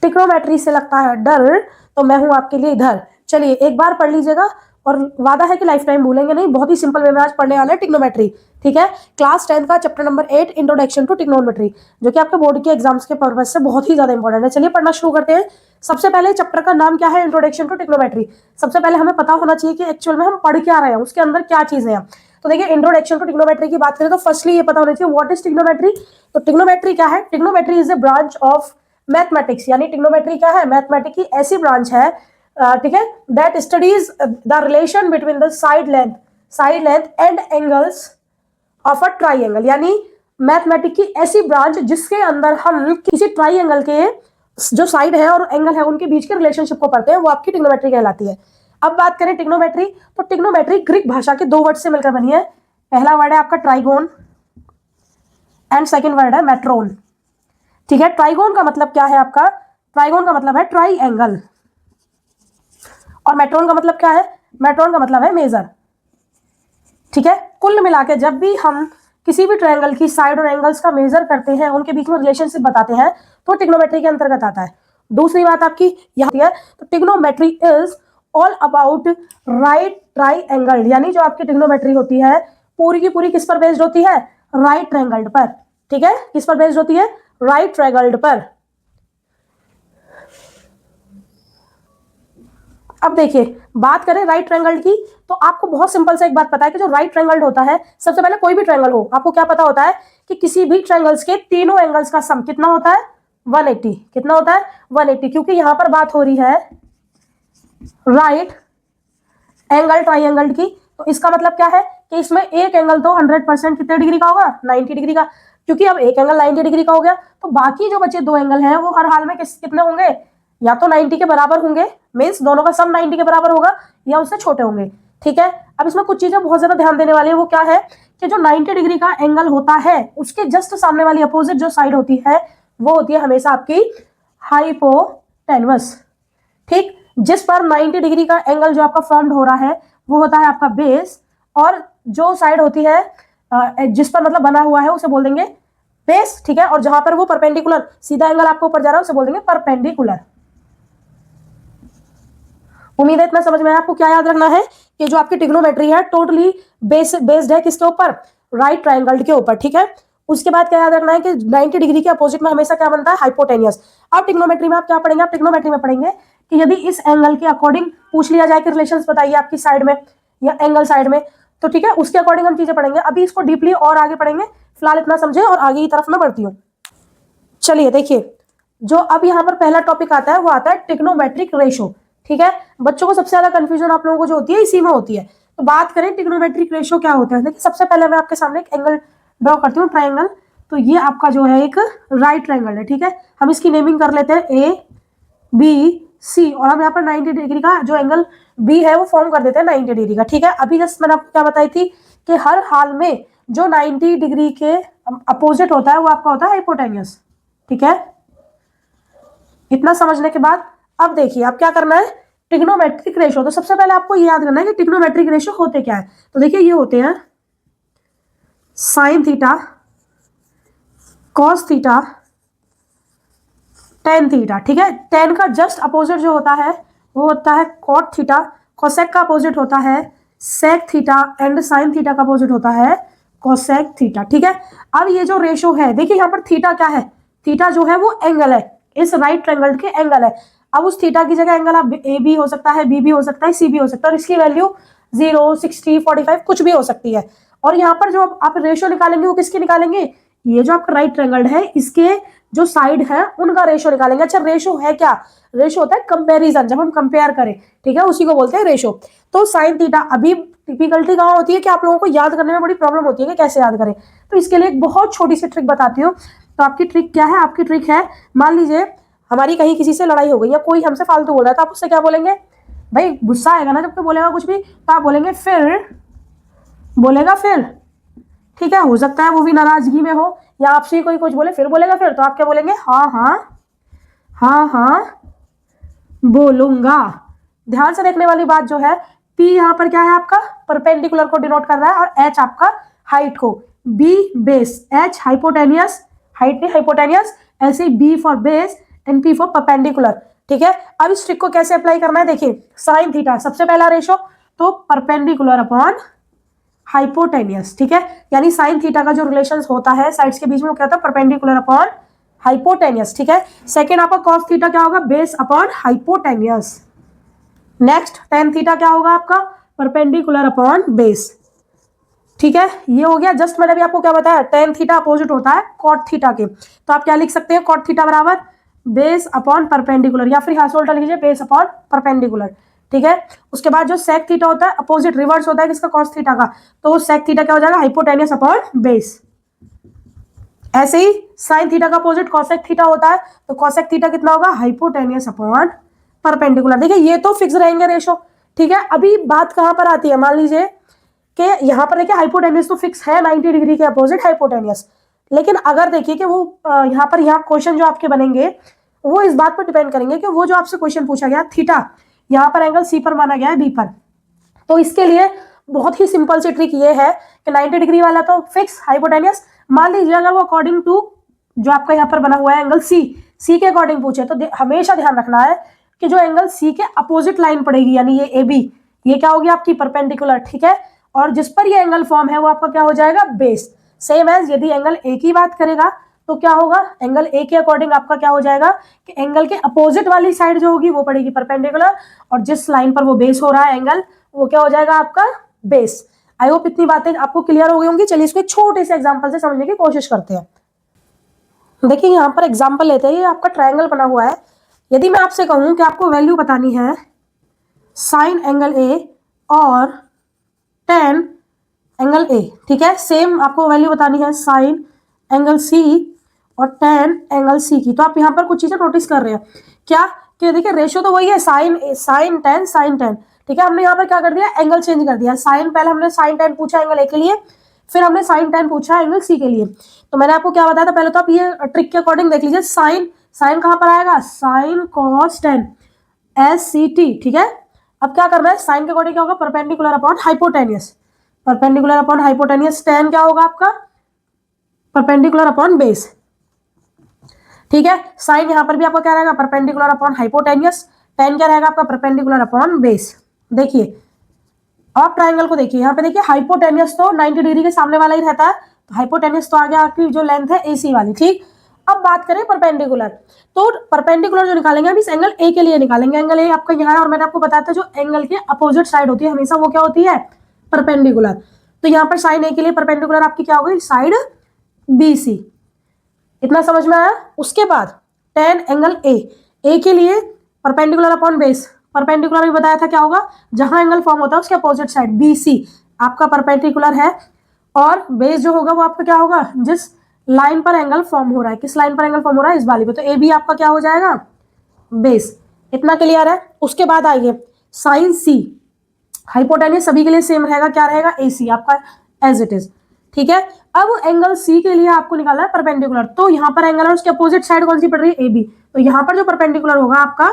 Trigonometry से लगता है डर, तो मैं हूं आपके लिए इधर। चलिए एक बार पढ़ लीजिएगा और वादा है कि लाइफ टाइम भूलेंगे नहीं। बहुत ही सिंपल वे में आज पढ़ने वाला है ट्रिग्नोमेट्री, ठीक है। क्लास 10 का chapter number 8 introduction to trigonometry, जो कि आपके बोर्ड के एग्जाम्स के पर्पज से बहुत ही ज्यादा इंपॉर्टेंट है। चलिए पढ़ना शुरू करते हैं। सबसे पहले चैप्टर का नाम क्या है? Introduction to trigonometry. सबसे पहले हमें पता होना चाहिए कि एक्चुअल में हम पढ़ क्या रहे हैं, उसके अंदर क्या चीजें हैं। तो देखिए इंट्रोडक्शन टू ट्रिग्नोमेट्री की बात करें तो फर्स्टली ये पता होना चाहिए व्हाट इज ट्रिग्नोमेट्री। तो ट्रिग्नोमेट्री क्या है? Trigonometry is a branch of mathematics, यानी ट्रिग्नोमेट्री क्या है? मैथमेटिक्स की ऐसी ब्रांच है, ठीक है, that studies the relation between the side length and angles of a triangle. यानी मैथमेटिक्स की ऐसी ब्रांच जिसके अंदर हम किसी ट्राइंगल के जो साइड है और एंगल है उनके बीच के रिलेशनशिप को पढ़ते हैं, वो आपकी ट्रिग्नोमेट्री कहलाती है। अब बात करें ट्रिग्नोमेट्री, तो ट्रिग्नोमेट्री ग्रीक भाषा के दो वर्ड से मिलकर बनी है। पहला वर्ड है आपका ट्राइगोन एंड सेकेंड वर्ड है मेट्रोन, ठीक है। ट्राइगोन का मतलब क्या है आपका? ट्राइगोन का मतलब है ट्राइंगल, और मेट्रोन का मतलब क्या है? मेट्रोन का मतलब है मेजर, ठीक है। कुल मिला के जब भी हम किसी भी ट्रायंगल की साइड और एंगल्स का मेजर करते हैं, उनके बीच में रिलेशनशिप बताते हैं, तो ट्रिग्नोमेट्री के अंतर्गत आता है। दूसरी बात आपकी यहाँ है, तो trigonometry is all about right triangle, यानी जो आपकी ट्रिग्नोमेट्री होती है पूरी की पूरी किस पर बेस्ड होती है? राइट ट्रायंगल पर, ठीक है। किस पर बेस्ड होती है? राइट ट्रायंगल पर। अब देखिए बात करें राइट ट्रायंगल की, तो आपको बहुत सिंपल से एक बात पता है कि जो राइट ट्रायंगल होता है, सबसे पहले कोई भी ट्रायंगल हो, आपको क्या पता होता है कि किसी भी ट्रायंगल्स के तीनों एंगल्स का सम कितना होता है? 180। कितना होता है? 180, क्योंकि यहां पर बात हो रही है राइट एंगल ट्रायंगल की। तो इसका मतलब क्या है कि इसमें एक एंगल तो 100% कितने डिग्री का होगा? 90 डिग्री का। क्योंकि अब एक एंगल 90 डिग्री का हो गया, तो बाकी जो बचे दो एंगल हैं वो हर हाल में कितने होंगे? या तो 90 के बराबर होंगे, मीन्स दोनों का सम 90 के बराबर होगा, या उससे छोटे होंगे, ठीक है। अब इसमें कुछ चीजें बहुत ज्यादा ध्यान देने वाली है। वो क्या है कि जो 90 डिग्री का एंगल होता है उसके जस्ट सामने वाली अपोजिट जो साइड होती है वो होती है हमेशा आपकी हाइपोटेन्यूस, ठीक। जिस पर 90 डिग्री का एंगल जो आपका फॉर्म्ड हो रहा है वो होता है आपका बेस, और जो साइड होती है जिस पर मतलब बना हुआ है उसे बोल देंगे बेस, ठीक है। और जहां पर वो परपेंडिकुलर सीधा एंगल आपको ऊपर जा रहा है उसे बोल देंगे परपेंडिकुलर। उम्मीद है इतना समझ में आया। आपको क्या याद रखना है कि जो आपकी ट्रिग्नोमेट्री है टोटली बेस्ड है किसके ऊपर? राइट ट्रायंगल के ऊपर, ठीक है। उसके बाद क्या याद रखना है कि 90 डिग्री के अपोजिट में हमेशा क्या बनता है? हाइपोटेन्यूस। अब ट्रिग्नोमेट्री में आप क्या पढ़ेंगे? आप ट्रिग्नोमेट्री में पढ़ेंगे कि यदि इस एंगल के अकॉर्डिंग पूछ लिया जाए कि रिलेशंस बताइए आपकी साइड में या एंगल साइड में, तो ठीक है उसके अकॉर्डिंग हम चीजें पढ़ेंगे। अभी इसको डीपली और आगे पढ़ेंगे, फिलहाल इतना समझे और आगे की तरफ मैं बढ़ती हूँ। चलिए देखिए, जो अब यहाँ पर पहला टॉपिक आता है वो आता है ट्रिग्नोमेट्रिक रेशो, ठीक है। बच्चों को सबसे ज्यादा कंफ्यूजन आप लोगों को जो होती है इसी में होती है। तो बात करें ट्रिग्नोमेट्रिक रेशो क्या होता है। देखिए सबसे पहले मैं आपके सामने एक एंगल ड्रॉ करती हूँ, ट्रायंगल। तो ये आपका जो है एक राइट ट्रायंगल है, ठीक है। हम इसकी नेमिंग कर लेते हैं ए बी सी, और हम यहाँ पर 90 डिग्री का जो एंगल बी है वो फॉर्म कर देते हैं 90 डिग्री का, ठीक है। अभी जस्ट मैंने आपको क्या बताई थी कि हर हाल में जो 90 डिग्री के अपोजिट होता है वो आपका होता है हाइपोटेन्यूस, ठीक है। इतना समझने के बाद अब देखिए अब क्या करना है? Trigonometric ratio. तो सबसे पहले आपको ये याद करना है कि ट्रिग्नोमेट्रिक रेशो होते क्या है। तो देखिए ये होते हैं sine theta, cos theta, tan theta, ठीक है। टेन का जस्ट अपोजिट जो होता है वो होता है कॉट थीटा, कोसेक का अपोजिट होता है sec theta, and sine theta का अपोजिट होता है कोसेक थीटा, ठीक है। अब ये जो रेशो है, देखिए यहाँ पर थीटा क्या है? थीटा जो है वो एंगल है, इस राइट ट्रायंगल के एंगल है। अब उस थीटा की जगह एंगल आप ए भी हो सकता है, बी भी हो सकता है, सी भी हो सकता है, और इसकी वैल्यू 0, 60, 45 कुछ भी हो सकती है। और यहाँ पर जो आप रेशो निकालेंगे वो किसकी निकालेंगे? ये जो आपका राइट ट्रायंगल है इसके जो साइड है उनका रेशो निकालेंगे। अच्छा रेशो है क्या? रेशो होता है कंपैरिजन, जब हम कंपेयर करें, ठीक है, उसी को बोलते हैं रेशो। तो साइन थीटा, अभी डिफिकल्टी कहाँ होती है कि आप लोगों को याद करने में बड़ी प्रॉब्लम होती है कि कैसे याद करें। तो इसके लिए एक बहुत छोटी सी ट्रिक बताती हूँ। तो आपकी ट्रिक क्या है? आपकी ट्रिक है, मान लीजिए हमारी कहीं किसी से लड़ाई हो गई या कोई हमसे फालतू बोल रहा है, तो आप उससे क्या बोलेंगे? भाई गुस्सा आएगा ना जब कोई बोलेगा कुछ भी, तो आप बोलेंगे फिर, बोलेगा फिर, ठीक है। हो सकता है वो भी नाराजगी में हो या आपसे कोई कुछ बोले फिर बोलेगा फिर, तो आप क्या बोलेंगे? हाँ हाँ, हाँ हाँ बोलूंगा। ध्यान से देखने वाली बात जो है, पी यहाँ पर क्या है आपका? परपेंडिकुलर को डिनोट कर रहा है, और एच आपका हाइट को, B base, H hypotenuse, height नहीं हाइपोटेनियस, ऐसे B for base and P for perpendicular, ठीक है। अब इस ट्रिक को कैसे अप्लाई करना है, देखिए साइन थीटा सबसे पहला रेशो, तो परपेंडिकुलर अपॉन हाइपोटेनियस, ठीक है। यानी साइन थीटा का जो रिलेशन होता है साइड्स के बीच में वो क्या होता है, परपेंडिकुलर अपॉन हाइपोटेनियस, ठीक है। सेकेंड आपका कॉस थीटा क्या होगा, base upon hypotenuse. Next tan theta क्या होगा आपका, परपेंडिकुलर अपॉन बेस, ठीक है। ये हो गया। जस्ट मैंने भी आपको क्या बताया, टेन थीटा अपोजिट होता है कॉट थीटा के, तो आप क्या लिख सकते हैं, कॉट थीटा बराबर बेस अपॉन परपेंडिकुलर, या फिर यहाँ से उल्टा लिखिए बेस अपॉन परपेंडिकुलर, ठीक है। उसके बाद जो सेक थीटा होता है अपोजिट रिवर्स होता है किसका, कॉस थीटा का, तो सेक थीटा क्या हो जाएगा, हाइपोटेनियस अपॉन बेस। ऐसे ही साइन थीटा का अपोजिट कॉसेक थीटा होता है, तो कॉसेक थीटा कितना होगा, हाइपोटेनियस अपॉन परपेंडिकुलर। देखिए ये तो फिक्स रहेंगे रेशो, ठीक है। अभी बात कहां पर आती है, मान लीजिए कि यहाँ पर देखिए हाइपोटेनियस तो फिक्स है 90 डिग्री के अपोजिट हाइपोटेनियस, लेकिन अगर देखिए कि वो यहाँ क्वेश्चन जो आपके बनेंगे वो इस बात पर डिपेंड करेंगे कि वो जो आपसे क्वेश्चन पूछा गया थीटा यहाँ पर एंगल सी पर माना गया है बी पर, तो इसके लिए बहुत ही सिंपल सी ट्रिक ये है कि 90 डिग्री वाला तो फिक्स हाइपोटेनियस, मान लीजिए अगर वो अकॉर्डिंग टू जो आपका यहाँ पर बना हुआ है एंगल सी के अकॉर्डिंग पूछे, तो हमेशा ध्यान रखना है कि जो एंगल सी के अपोजिट लाइन पड़ेगी, यानी ये ए बी, ये क्या होगी आपकी परपेंडिकुलर, ठीक है। और जिस पर ये एंगल फॉर्म है वो आपका क्या हो जाएगा, बेस। सेम एज यदि एंगल ए की बात करेगा तो क्या होगा, एंगल ए के अकॉर्डिंग आपका क्या हो जाएगा कि एंगल के अपोजिट वाली साइड जो होगी वो पड़ेगी परपेंडिकुलर, और जिस लाइन पर वो बेस हो रहा है एंगल वो क्या हो जाएगा आपका बेस। आई होप इतनी बातें आपको क्लियर हो गई होंगी। चलिए इसको एक छोटे से एग्जांपल से समझने की कोशिश करते हैं। देखिए यहाँ पर एग्जांपल लेते हैं, ये आपका ट्रायंगल बना हुआ है। यदि मैं आपसे कहूं कि आपको वैल्यू बतानी है साइन एंगल ए और टेन एंगल ए, ठीक है, सेम आपको वैल्यू बतानी है साइन एंगल सी और टेन एंगल सी की, तो आप यहाँ पर कुछ चीजें नोटिस कर रहे हैं क्या, कि देखिए रेशियो तो वही है साइन टेन, ठीक है। हमने यहाँ पर क्या कर दिया, एंगल चेंज कर दिया। साइन पहले हमने साइन टेन पूछा एंगल ए के लिए, फिर हमने साइन टेन पूछा एंगल सी के लिए। तो मैंने आपको क्या बताया था, पहले तो आप ये ट्रिक के अकॉर्डिंग देख लीजिए, साइन कहाँ पर आएगा, sine cos tan S C T, ठीक है। अब क्या करना है, साइन के अकॉर्डिंग क्या होगा, perpendicular upon hypotenuse, perpendicular upon hypotenuse. Ten क्या होगा आपका, परपेंडिकुलर अपॉन बेस, ठीक है। साइन यहां पर भी आपका क्या रहेगा, परपेंडिकुलर अपॉन हाइपोटेनियस। टेन क्या रहेगा आपका, परपेंडिकुलर अपॉन बेस। देखिए आप ट्रायंगल को देखिए, यहाँ पे देखिए हाइपोटेनियस तो 90 डिग्री के सामने वाला ही रहता है, तो हाइपोटेनियस तो आ गया आपकी जो लेंथ है एसी वाली, ठीक। अब बात करें परपेंडिकुलर, तो परपेंडिकुलर जो निकालेंगे हम इस एंगल ए के लिए निकालेंगे। एंगल ए आपका यहाँ है, और मैंने आपको बताया था जो एंगल के अपोजिट साइड होती है हमेशा वो क्या होती है, परपेंडिकुलर। तो यहाँ पर साइन ए के लिए परपेंडिकुलर आपकी क्या होगी, साइड बी सी। इतना समझ में आया। उसके बाद टेन एंगल ए के लिए परपेंडिकुलर अपॉन बेस, परपेंडिकुलर भी बताया था क्या होगा, जहां एंगल फॉर्म होता है उसके अपोजिट साइड बी सी आपका परपेंडिकुलर है, और बेस जो होगा वो आपका क्या होगा, जिस लाइन पर एंगल फॉर्म हो रहा है, किस लाइन पर एंगल फॉर्म हो रहा है, इस वाली पे, तो ए बी आपका क्या हो जाएगा, बेस। इतना क्लियर है। उसके बाद आइए साइन सी, हाइपोटेनियस सभी के लिए सेम रहेगा, क्या रहेगा, ए सी आपका एज इट इज, ठीक है। अब एंगल सी के लिए आपको निकालना है परपेंडिकुलर, तो यहाँ पर एंगल है उसके अपोजिट साइड कौन सी पड़ रही है, ए बी, तो यहाँ पर जो परपेंडिकुलर होगा आपका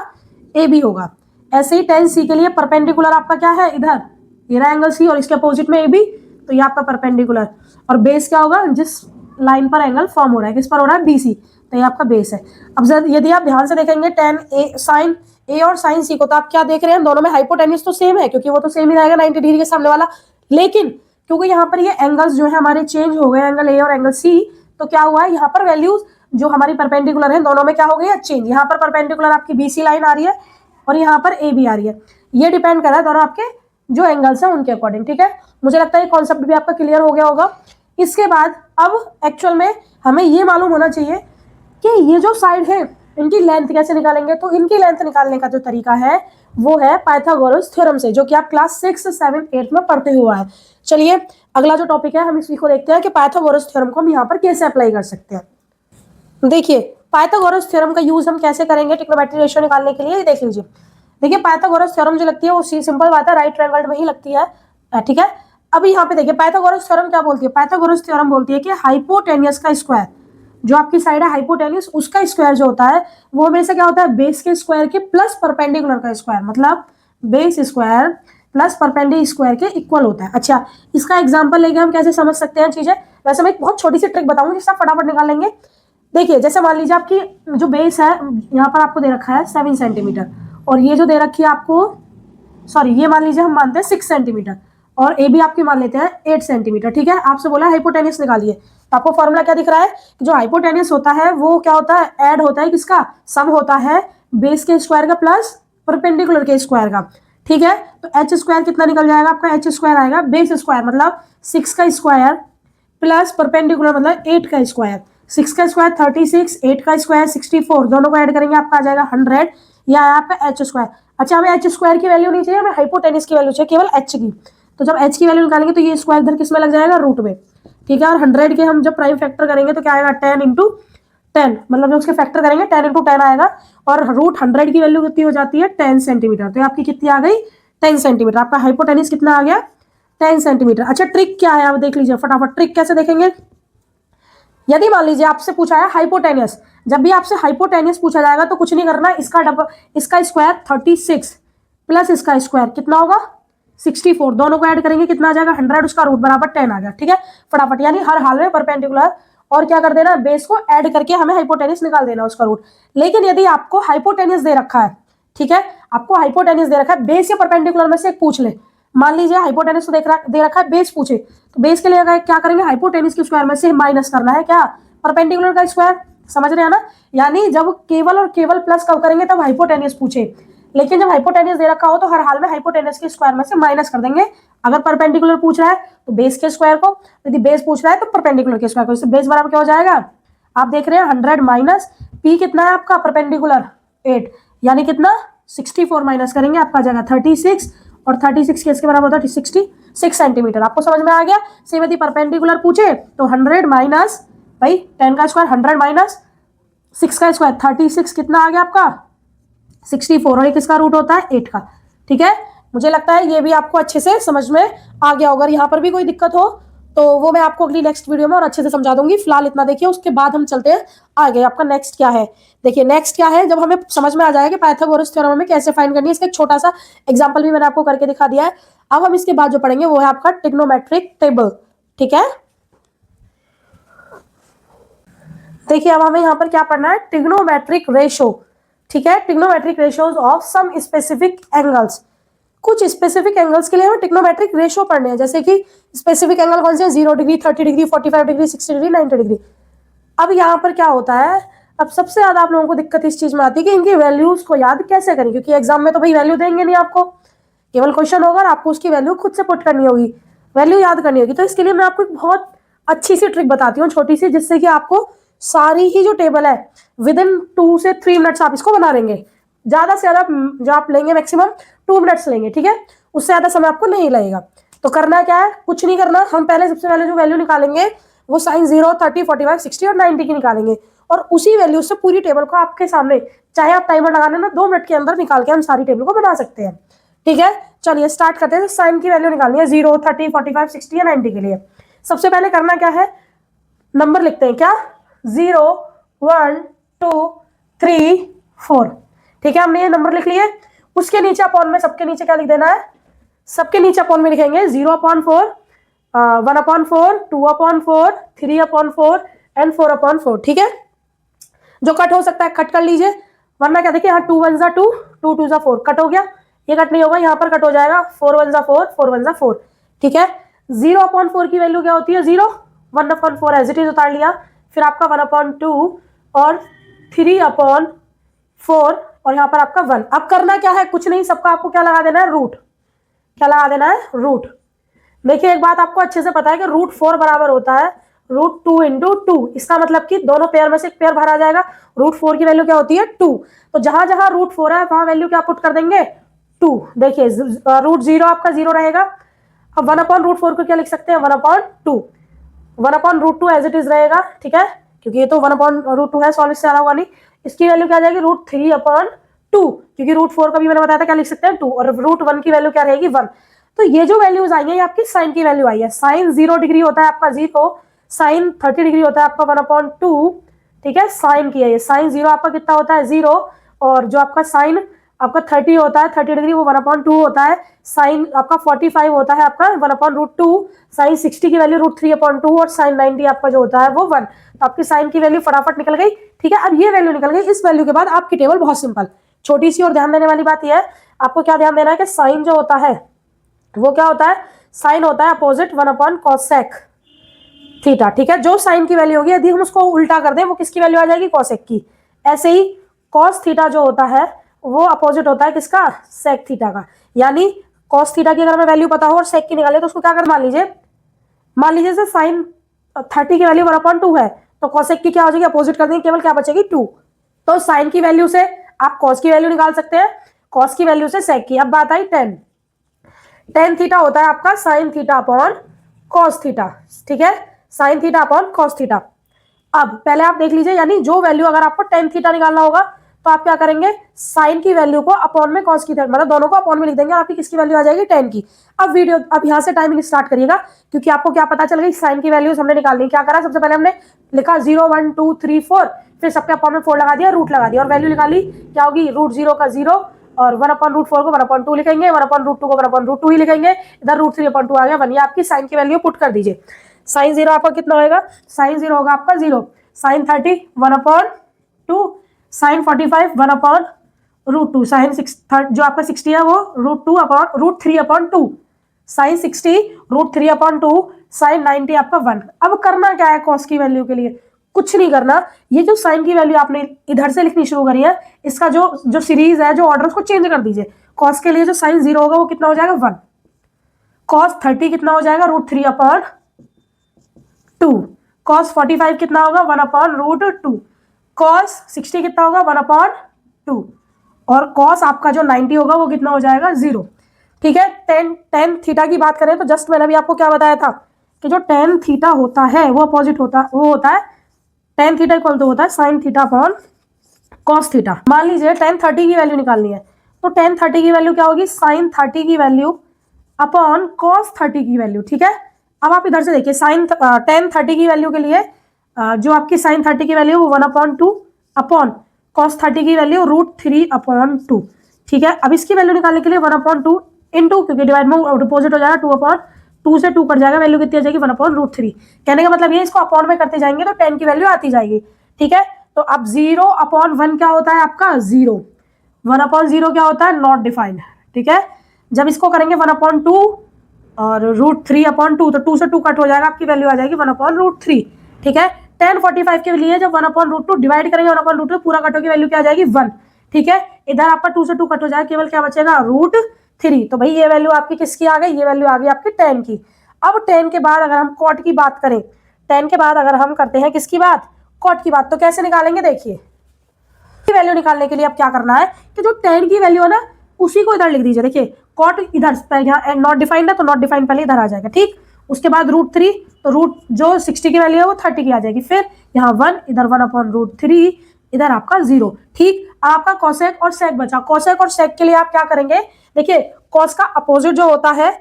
ए बी होगा। ऐसे ही टेन सी के लिए परपेंडिकुलर आपका क्या है, इधर ये रहा एंगल सी और इसके अपोजिट में ए बी, तो ये आपका परपेंडिकुलर, और बेस क्या होगा, जिस लाइन पर एंगल फॉर्म हो रहा है, किस पर हो रहा है, बी सी, तो ये आपका बेस है। अब यदि आप ध्यान से देखेंगे टेन ए साइन ए और साइन सी को, तो आप क्या देख रहे हैं, दोनों में हाइपोटेनियस तो सेम है, क्योंकि वो तो सेम ही रहेगा 90 डिग्री के सामने वाला, लेकिन क्योंकि यहाँ पर ये एंगल्स जो है हमारे चेंज हो गए, एंगल ए और एंगल सी, तो क्या हुआ है, यहाँ पर वैल्यूज जो हमारी परपेंडिकुलर है दोनों में क्या हो गई है, चेंज। यहाँ पर परपेंडिकुलर आपकी बी सी लाइन आ रही है और यहाँ पर ए बी आ रही है, ये डिपेंड कर रहा है दोनों आपके जो एंगल्स हैं उनके अकॉर्डिंग, ठीक है। मुझे लगता है ये कॉन्सेप्ट भी आपका क्लियर हो गया होगा। इसके बाद अब एक्चुअल में हमें ये मालूम होना चाहिए कि ये जो साइड है इनकी लेंथ कैसे निकालेंगे, तो इनकी लेंथ निकालने का जो तरीका है वो है पाइथागोरस थ्योरम से, जो कि आप क्लास 6, 7, 8 में पढ़ते हुआ है। चलिए अगला जो टॉपिक है हम इसी को देखते हैं कि पाइथागोरस थ्योरम को हम यहाँ पर कैसे अप्लाई कर सकते हैं। देखिए पाइथागोरस थ्योरम का यूज हम कैसे करेंगे ट्रिग्नोमेट्रिक रेशियो निकालने के लिए, देख लीजिए। देखिए पाइथागोरस थ्योरम जो लगती है वो सिंपल बात है, राइट ट्रायंगल में ही लगती है, ठीक है। अभी यहाँ पे देखिए पाइथागोरस थ्योरम क्या बोलती है, पाइथागोरस थ्योरम बोलती है कि हाइपोटेनियस का स्क्वायर, जो आपकी साइड है हाइपोटेनियस, उसका स्क्वायर जो होता है वो हमेशा क्या होता है, बेस के स्क्वायर के प्लस परपेंडिकुलर का स्क्वायर, मतलब base square plus perpendicular square के इक्वल होता है। अच्छा इसका एग्जांपल लेके हम कैसे समझ सकते हैं चीजें, वैसे मैं एक बहुत छोटी सी ट्रिक बताऊंगी जिससे आप फटाफट निकाल लेंगे। देखिए जैसे मान लीजिए आपकी जो बेस है यहाँ पर आपको दे रखा है 7 सेंटीमीटर, और ये जो दे रखी है आपको, सॉरी ये मान लीजिए हम मानते हैं 6 सेंटीमीटर, और ए भी आपकी मान लेते हैं 8 सेंटीमीटर। ठीक है, आपसे बोला हाइपोटेन्यूस निकालिए, तो आपको फॉर्मूला क्या दिख रहा है कि जो हाइपोटेन्यूस होता है वो क्या होता है, ऐड होता है किसका, सम होता है बेस के स्क्वायर का प्लस परपेंडिकुलर के स्क्वायर का। ठीक है, तो एच स्क्वायर कितना निकल जाएगा आपका, एच स्क्वायर आएगा बेस स्क्वायर मतलब 6 का स्क्वायर प्लस परपेंडिकुलर मतलब 8 का स्क्वायर। 6 का स्क्वायर 36, 8 का स्क्वायर 64, दोनों को ऐड करेंगे आपका आ जाएगा 100, या आपका एच स्क्वायर। अच्छा हमें एच स्क्वायर की वैल्यू नहीं चाहिए, हमें हाइपोटेन्यूस की वैल्यू चाहिए केवल एच की। तो जब एच की वैल्यू निकालेंगे तो ये स्क्वायर इधर किसमें लग जाएगा, रूट में। ठीक है, और 100 के हम जब प्राइम फैक्टर करेंगे तो क्या आएगा 10 इंटू 10, मतलब जब उसके फैक्टर करेंगे 10 इंटू 10 आएगा, और रूट 100 की वैल्यू कितनी हो जाती है 10 सेंटीमीटर। तो आपकी कितनी आ गई 10 सेंटीमीटर, आपका हाइपोटेन्यूस कितना आ गया 10 सेंटीमीटर। अच्छा ट्रिक क्या है आप देख लीजिए फटाफट, ट्रिक कैसे देखेंगे। यदि मान लीजिए आपसे पूछा है हाइपोटेन्यूस, जब भी आपसे हाइपोटेन्यूस पूछा जाएगा तो कुछ नहीं करना, इसका डबल, इसका स्क्वायर 36 प्लस इसका स्क्वायर कितना होगा 64, दोनों को ऐड करेंगे कितना आ जाएगा 100, उसका रूट बराबर 10 आ गया। ठीक है, फटाफट, यानी हर हाल में परपेंडिकुलर और क्या कर देना, बेस को ऐड करके हमें हाइपोटेन्यूस निकाल देना उसका रूट। लेकिन यदि आपको हाइपोटेन्यूस दे रखा है, ठीक है, आपको हाइपोटेन्यूस दे रखा है, बेस या परपेंडिकुलर में से एक पूछ ले, मान लीजिए हाइपोटेन्यूस दे रखा है, बेस पूछे, तो बेस के लिए क्या करेंगे, हाइपोटेन्यूस के स्क्वायर में से माइनस करना है क्या, परपेंडिकुलर का स्क्वायर। समझ रहे हैं ना, यानी जब केवल और केवल प्लस कब करेंगे तब हाइपोटेन्यूस पूछे, लेकिन जब हाइपोटेन्यूस दे रखा हो तो हर हाल में हाइपोटेन्यूस के स्क्वायर में से माइनस कर देंगे। अगर परपेंडिकुलर पूछ रहा है तो बेस के स्क्वायर को, यदि बेस पूछ रहा है तो परपेंडिकुलर के स्क्वायर को, इससे बेस बराबर क्या हो जाएगा, आप देख रहे हैं 100 माइनस पी कितना है आपका परपेंडिकुलर 8, यानी कितना 64 माइनस करेंगे आपका जाएगा 36, और 36 के इसके बराबर होता है 66 सेंटीमीटर। आपको समझ में आ गया। सेम यदि परपेंडिकुलर पूछे तो 100 माइनस भाई 10 का स्क्वायर 100 माइनस 6 का स्क्वायर 36 कितना आ गया आपका 64, और एक इसका रूट होता है 8 का। ठीक है, मुझे लगता है ये भी आपको अच्छे से समझ में आ गया होगा। यहाँ पर भी कोई दिक्कत हो तो वो मैं आपको अगली नेक्स्ट वीडियो में और अच्छे से समझा दूंगी। फिलहाल इतना देखिए, उसके बाद हम चलते हैं आगे। आपका नेक्स्ट क्या है, देखिए नेक्स्ट क्या है, जब हमें समझ में आ जाएगा कि पाइथागोरस थ्योरम हमें कैसे फाइंड करनी है, इसका एक छोटा सा एग्जांपल भी मैंने आपको करके दिखा दिया है। अब हम इसके बाद जो पढ़ेंगे वो है आपका ट्रिग्नोमेट्रिक टेबल। ठीक है, देखिए अब हमें यहाँ पर क्या पढ़ना है, ट्रिग्नोमेट्रिक रेशो। ठीक है, trigonometric ratios of some specific angles, कुछ स्पेसिफिक एंगल्स के लिए हमें ट्रिग्नोमेट्रिक रेशो पढ़ने हैं। जैसे कि स्पेसिफिक एंगल कौन से, 0 degree 30 degree 45 degree 60 degree 90 degree. अब यहाँ पर क्या होता है, अब सबसे ज्यादा आप लोगों को दिक्कत इस चीज में आती है कि इनकी वैल्यूज को याद कैसे करें, क्योंकि एग्जाम में तो भाई वैल्यू देंगे नहीं आपको, केवल क्वेश्चन होगा और आपको उसकी वैल्यू खुद से पुट करनी होगी, वैल्यू याद करनी होगी। तो इसके लिए मैं आपको एक बहुत अच्छी सी ट्रिक बताती हूँ, छोटी सी, जिससे कि आपको सारी ही जो टेबल है विद इन 2 से 3 मिनट्स आप इसको बना लेंगे। ज्यादा से ज्यादा जो आप लेंगे मैक्सिमम 2 मिनट्स लेंगे। ठीक है, उससे ज्यादा समय आपको नहीं लगेगा। तो करना क्या है, कुछ नहीं करना, हम पहले सबसे पहले जो वैल्यू निकालेंगे वो साइन 0 30 45 60 और 90 की निकालेंगे, और उसी वैल्यू से पूरी टेबल को आपके सामने, चाहे आप टाइमर लगा लेना, 2 मिनट के अंदर निकाल के हम सारी टेबल को बना सकते हैं। ठीक है, चलिए स्टार्ट करते हैं। साइन की वैल्यू निकालनी है 0 30 45 60 या 90 के लिए। सबसे पहले करना क्या है, नंबर लिखते हैं, क्या 0 1 2 3 4। ठीक है, हमने ये नंबर लिख लिए। उसके नीचे अपॉन में, सबके नीचे क्या लिख देना है, सबके नीचे अपॉन में लिखेंगे 0/4 1/4 2/4 3/4 एंड 4/4। ठीक है, जो कट हो सकता है कट कर लीजिए, वरना क्या देखिए यहाँ 2 1 जा 2 2 2 जा 4 कट हो गया, ये कट नहीं होगा, यहाँ पर कट हो जाएगा 4 1 जा 4 4 1 जा 4। ठीक है, 0/4 की वैल्यू क्या होती है 0, 1/4 एज इट इज उतार लिया, फिर आपका 1/2 और 3/4 और यहाँ पर आपका 1। अब करना क्या है, कुछ नहीं, सबका आपको क्या लगा देना है, रूट। क्या लगा देना है, रूट। देखिए एक बात आपको अच्छे से पता है कि √4 बराबर होता है √2 इंटू 2। इसका मतलब कि दोनों पेयर में से एक पेयर भरा जाएगा। √4 की वैल्यू क्या होती है 2, तो जहां जहां √4 है वहां वैल्यू क्या पुट कर देंगे 2। देखिए √0 आपका 0 रहेगा। अब 1/√4 को क्या लिख सकते हैं 1/2, 1/√2 एज इट इज रहेगा। ठीक है, क्योंकि ये तो 1/√2 है, सॉल्व इससे ज्यादा होगा नहीं। इसकी वैल्यू क्या आ जाएगी √3/2, क्योंकि √4 का भी मैंने बताया था क्या लिख सकते हैं 2, और √1 की वैल्यू क्या रहेगी 1। तो ये जो वैल्यूज आई है ये आपकी साइन की वैल्यू आई है। साइन 0 डिग्री होता है आपका 0, साइन 30 डिग्री होता है आपका 1/2। ठीक है, साइन की है ये, साइन 0 आपका कितना होता है 0, और जो आपका साइन आपका 30 होता है 30 डिग्री, वो 1/2 होता है। साइन आपका 45 होता है आपका 1/√2। साइन 60 की वैल्यू √3/2 और साइन 90 आपका जो होता है वो 1। तो आपकी साइन की वैल्यू फटाफट निकल गई। ठीक है, अब ये वैल्यू निकल गई। इस वैल्यू के बाद आपकी टेबल बहुत सिंपल, छोटी सी और ध्यान देने वाली बात यह है, आपको क्या ध्यान देना है कि साइन जो होता है वो क्या होता है, साइन होता है अपोजिट 1/cosec थीटा। ठीक है, जो साइन की वैल्यू होगी यदि हम उसको उल्टा कर दें वो किसकी वैल्यू आ जाएगी, कॉसेक की। ऐसे ही कॉस थीटा जो होता है वो अपोजिट होता है किसका, सेक थीटा का। यानी कॉस थीटा की अगर हमें वैल्यू पता हो और सेक की निकाले तो उसको क्या कर, मान लीजिए साइन 30 की वैल्यू 1/2 है तो कॉसेक की क्या हो जाएगी, अपोजिट कर देंगे, केवल क्या बचेगी 2। तो साइन की वैल्यू से आप कॉस की वैल्यू निकाल सकते हैं, कॉस की वैल्यू से सेक की। अब बात आई टेन थीटा होता है आपका sine theta upon cos theta. ठीक है, sine theta upon cos theta. अब पहले आप देख लीजिए, यानी जो वैल्यू अगर आपको टेन थीटा निकालना होगा तो आप क्या करेंगे, साइन की वैल्यू को अपॉन में कॉस की, मतलब दोनों को अपॉन में लिख देंगे, आपकी किसकी वैल्यू आ जाएगी, टेन की। अब यहाँ से टाइमिंग स्टार्ट करिएगा, क्योंकि आपको क्या पता चल गई, साइन की वैल्यूज हमने निकालनी। क्या करा, सबसे पहले हमने लिखा 0 1 2 3 4, फिर सबके अपॉन में 4 लगा दिया, रूट लगा दिया और वैल्यू निकाली। क्या होगी, √0 का 0 और 1/√4 को 1/2 लिखेंगे, 1/√2 को 1/√2 ही लिखेंगे, इधर √3/2 आ गया 1। ये आपकी साइन की वैल्यू पुट कर दीजिए। साइन 0 आपका कितना होगा, साइन 0 होगा आपका 0, साइन 30 1/2, साइन 45 1/√2, साइन जो आपका 60 है वो √3/2, साइन 60 √3/2, साइन 90 आपका 1। अब करना क्या है कॉस की वैल्यू के लिए, कुछ नहीं करना। ये जो साइन की वैल्यू आपने इधर से लिखनी शुरू करी है, इसका जो सीरीज है, जो ऑर्डर, उसको चेंज कर दीजिए। कॉस के लिए जो साइन 0 होगा वो कितना हो जाएगा 1, कॉस 30 कितना हो जाएगा √3/2, कॉस 45 कितना होगा 1/√2, कॉस 60 कितना होगा 1/2 और कॉस आपका जो 90 होगा वो कितना हो जाएगा 0। ठीक है, टेन थीटा की बात करें तो जस्ट मैंने अभी आपको क्या बताया था कि जो टेन थीटा होता है वो अपोजिट होता है टेन थीटा इक्वल तो होता है sine theta upon cos theta. मान लीजिए टेन 30 की वैल्यू निकालनी है तो टेन 30 की वैल्यू क्या होगी, साइन 30 की वैल्यू अपॉन कॉस 30 की वैल्यू। ठीक है, अब आप इधर से देखिए, साइन टेन 30 की वैल्यू के लिए जो आपकी साइन 30 की वैल्यू 1/2 अपॉन कॉस 30 की वैल्यू √3/2। ठीक है, अब इसकी वैल्यू निकालने के लिए 1/2 इंटू, क्योंकि डिवाइड में अपोजिट हो जाएगा, 2/2 से 2 कट जाएगा, वैल्यू कितनी आ जाएगी 1/√3। कहने का मतलब ये, इसको अपॉन में करते जाएंगे तो 10 की वैल्यू आती जाएगी। ठीक है, तो अब 0/1 क्या होता है आपका 0, 1/0 क्या होता है नॉट डिफाइंड। ठीक है, जब इसको करेंगे 1/2 और √3/2 तो 2 से 2 कट हो जाएगा, आपकी वैल्यू आ जाएगी 1/√3। ठीक है, टेन 45 के लिए जब 1/√2 डिवाइड करेंगे 1/√2 पूरा कट होगी, वैल्यू क्या आ जाएगी 1। ठीक है, इधर आपका 2 से 2 कट हो जाएगा, केवल क्या बचेगा √3। तो भाई ये वैल्यू आपकी किसकी आ गई, ये वैल्यू आ गई आपकी 10 की। अब 10 के बाद अगर हम कॉट की बात करें, 10 के बाद अगर हम करते हैं किसकी बात, कॉट की बात, तो कैसे निकालेंगे, देखिए वैल्यू निकालने के लिए अब क्या करना है कि जो 10 की वैल्यू है ना उसी को इधर लिख दीजिए। देखिए कॉट इधर यहाँ नॉट डिफाइंड है तो नॉट डिफाइंड पहले इधर आ जाएगा। ठीक, उसके बाद √3, तो रूट जो 60 की वैल्यू है वो 30 की आ जाएगी, फिर यहाँ 1, इधर 1/√3, इधर आपका 0। ठीक, आपका कॉसेक और सेक बचा। कॉसेक और सेक के लिए आप क्या करेंगे, देखिए कॉस का अपोजिट जो होता है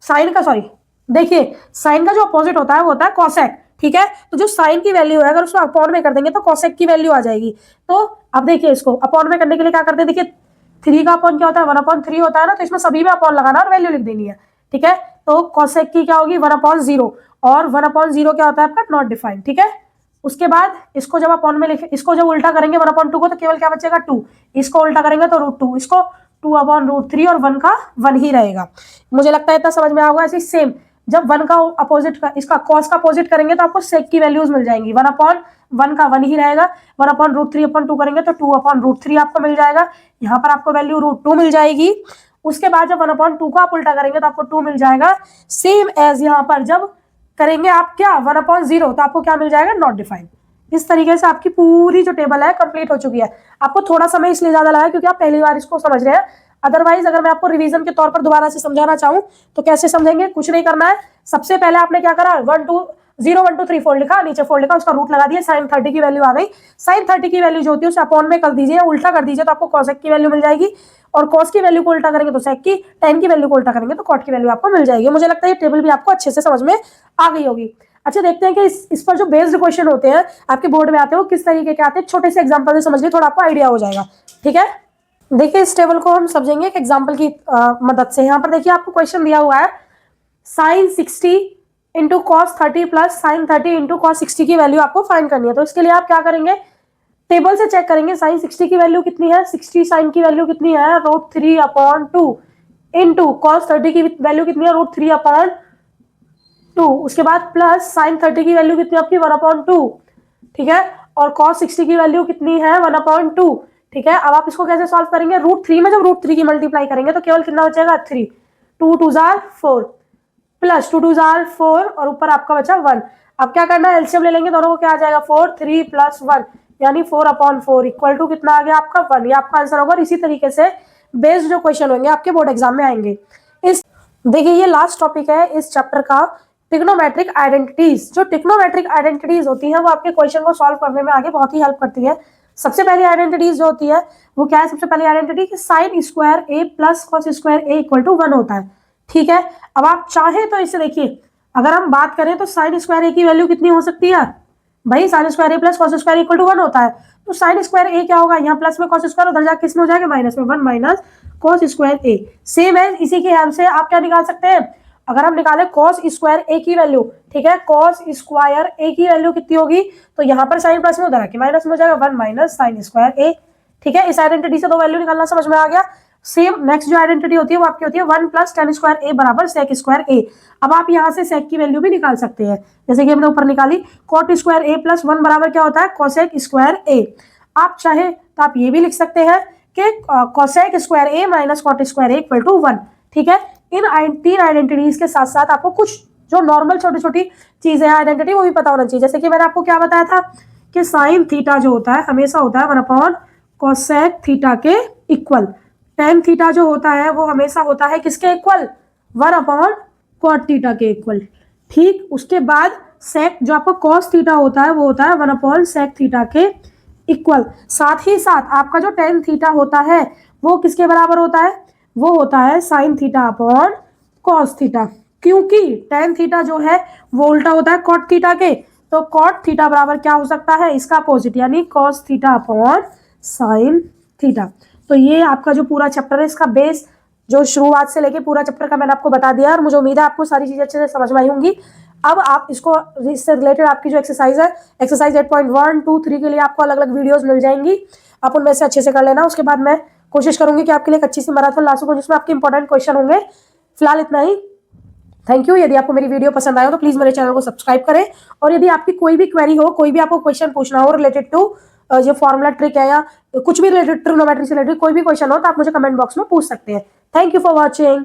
साइन का, सॉरी देखिए साइन का जो अपोजिट होता है वो होता है कॉसेक। ठीक है, तो जो साइन की वैल्यू है अगर उसको अपॉन में कर देंगे तो कॉसेक की वैल्यू आ जाएगी। तो अब देखिए इसको अपॉन में करने के लिए क्या करते हैं, देखिए 3 का अपॉन क्या होता है 1/3 होता है ना, तो इसमें सभी में अपॉन लगाना और वैल्यू लिख देनी है। ठीक है, तो कॉसेक की क्या होगी 1/0 और 1/0 क्या होता है आपका नॉट डिफाइंड। ठीक है, उसके बाद इसको जब अपॉन में लिखे, इसको जब उल्टा करेंगे 1/2 को तो केवल क्या बचेगा 2, इसको उल्टा करेंगे तो √2, इसको 2/√3 और 1 का 1 ही रहेगा। मुझे लगता है इतना समझ में आएगा। ऐसे सेम जब 1 का अपोजिट का, इसका कॉस का अपोजिट करेंगे तो आपको सेक की वैल्यूज मिल जाएंगी, 1/1 का 1 ही रहेगा, 1/√3/2 करेंगे तो 2/√3 आपको मिल जाएगा, यहाँ पर आपको वैल्यू √2 मिल जाएगी। उसके बाद जब 1/2 को आप उल्टा करेंगे तो आपको 2 मिल जाएगा, सेम एज यहाँ पर जब करेंगे आप क्या 1/0 तो आपको क्या मिल जाएगा नॉट डिफाइंड। इस तरीके से आपकी पूरी जो टेबल है कंप्लीट हो चुकी है। आपको थोड़ा समय इसलिए ज्यादा लगा क्योंकि आप पहली बार इसको समझ रहे हैं, अदरवाइज अगर मैं आपको रिवीजन के तौर पर दोबारा से समझाना चाहूं तो कैसे समझेंगे, कुछ नहीं करना है। सबसे पहले आपने क्या करा 0 1 2 3 4 लिखा, नीचे 4 लिखा, उसका रूट लगा दिया, साइन 30 की वैल्यू आ गई। साइन 30 की वैल्यू जो होती है उसे अपॉन में कर दीजिए, उल्टा कर दीजिए तो आपको कॉसेक की वैल्यू मिल जाएगी, और कॉस की वैल्यू को उल्टा करेंगे तो सेक की, टेन की वैल्यू को उल्टा करेंगे तो कॉट की वैल्यू आपको मिल जाएगी। मुझे लगता है ये टेबल भी आपको अच्छे से समझ में आ गई होगी। अच्छा, देखते हैं कि इस पर जो बेस्ड क्वेश्चन होते हैं आपके बोर्ड में आते हैं वो किस तरीके के आते हैं। छोटे से एग्जांपल से समझ लिए, थोड़ा आपको आइडिया हो जाएगा। ठीक है, देखिए इस टेबल को हम समझेंगे एक एग्जाम्पल की मदद से। यहाँ पर देखिए आपको क्वेश्चन दिया हुआ है sine 60 into cos 30 plus sine 30 into cos 60 की वैल्यू आपको फाइंड करनी है। तो इसके लिए आप क्या करेंगे, टेबल से चेक करेंगे साइन 60 की वैल्यू कितनी है, 60 साइन की वैल्यू कितनी है √3/2 इंटू कॉस 30 की वैल्यू कितनी है √3/2। उसके बाद प्लस साइन 30 की वैल्यू कितनी है आपकी 1/2, ठीक है, और कॉस 60 की वैल्यू कितनी है 1/2, ठीक है। अब आप इसको कैसे सॉल्व करेंगे, √3 में जब √3 की मल्टीप्लाई करेंगे तो केवल कितना बचेगा 3, 2 2 जार 4 प्लस 2 2 जार 4 और ऊपर आपका बचा 1। अब क्या करना है, एलसीएम ले लेंगे दोनों को, क्या आ जाएगा 4 3 प्लस 1 यानी 4/4 इक्वल टू कितना आ गया आपका 1। ये आपका आंसर होगा। इसी तरीके से बेस्ड जो क्वेश्चन होंगे आपके बोर्ड एग्जाम में आएंगे। इस देखिए ये लास्ट टॉपिक है इस चैप्टर का, ट्रिग्नोमेट्रिक आइडेंटिटीज। जो ट्रिग्नोमेट्रिक आइडेंटिटीज होती हैं वो आपके क्वेश्चन को सॉल्व करने में आगे बहुत ही हेल्प करती है। सबसे पहली आइडेंटिटीज जो होती है वो क्या है, सबसे पहली आइडेंटिटी कि sine square A plus cos square A equal to 1 होता है, ठीक है। अब आप चाहें तो इसे देखिए, अगर हम बात करें तो साइन स्क्वायर ए की वैल्यू कितनी हो सकती है भाई, sine square A plus cos square equal to 1 होता है। तो साइन स्क्वायर ए क्या होगा, यहाँ प्लस में कॉस स्क्वायर, उधर जाके किस में हो जाएगा माइनस में, 1 माइनस कॉस स्क्वायर ए। सेम है, इसी के हेल्प से आप क्या निकाल सकते हैं, अगर हम निकाले कॉस स्क्वायर ए की वैल्यू, ठीक है, कॉस स्क्वायर ए की वैल्यू कितनी होगी, तो यहाँ पर साइन प्लस में उधर आके माइनस में हो जाएगा 1 माइनस साइन स्क्वायर ए, ठीक है। इस आइडेंटिटी से दो वैल्यू निकालना समझ में आ गया। सेम नेक्स्ट जो आइडेंटिटी होती है वो आपकी होती है 1 प्लस tan स्क्वायर ए बराबर सेक स्क्वायर ए। अब आप यहाँ से सेक की वैल्यू भी निकाल सकते हैं, जैसे कि हमने ऊपर निकाली कॉट स्क्वायर ए प्लस 1 बराबर क्या होता है कोसेक स्क्वायर ए। आप चाहे तो आप ये भी लिख सकते हैं कि cosec square A minus cot square A equal to 1, ठीक है। इन तीन आइडेंटिटीज के साथ साथ आपको कुछ जो नॉर्मल छोटी छोटी चीजें हैं आइडेंटिटी वो भी पता होना चाहिए। जैसे कि मैंने आपको क्या बताया था कि साइन थीटा जो होता है हमेशा होता है 1 कोसेक थीटा के इक्वल, टेन थीटा जो होता है वो हमेशा होता है किसके इक्वल, 1 कॉट थीटा के इक्वल, ठीक। उसके बाद सेक जो आपका कॉस थीटा होता है वो होता है 1 सेक थीटा के इक्वल। साथ ही साथ आपका जो टेन थीटा होता है वो किसके बराबर होता है, वो होता है sine theta upon cos theta, क्योंकि टेन थीटा जो है वो उल्टा होता है कॉट थीटा के। तो कॉट थीटा बराबर क्या हो सकता है, इसका अपोजिट यानी cos theta upon sine theta. तो ये आपका जो पूरा चैप्टर है इसका बेस जो शुरुआत से लेके पूरा चैप्टर का मैंने आपको बता दिया और मुझे उम्मीद है आपको सारी चीजें अच्छे से समझ में आई होंगी। अब आप इसको इससे रिलेटेड आपकी जो एक्सरसाइज है, एक्सरसाइज 8.1 2 3 के लिए आपको अलग अलग वीडियोस मिल जाएंगी, आप उनमें से अच्छे से कर लेना। उसके बाद मैं कोशिश करूंगी कि आपके लिए एक अच्छी सी मैराथन ला सकूं जिसमें आपके इंपॉर्टेंट क्वेश्चन होंगे। फिलहाल इतना ही, थैंक यू। यदि आपको मेरी वीडियो पसंद आया हो तो प्लीज मेरे चैनल को सब्सक्राइब करें, और यदि आपकी कोई भी क्वेरी हो, कोई भी आपको क्वेश्चन पूछना हो रिलेटेड टू जो फॉर्मूला ट्रिक है या कुछ भी रिलेटेड ट्रिग्नोमेट्री से रिलेटेड कोई भी क्वेश्चन हो तो आप मुझे कमेंट बॉक्स में पूछ सकते हैं। Thank you for watching.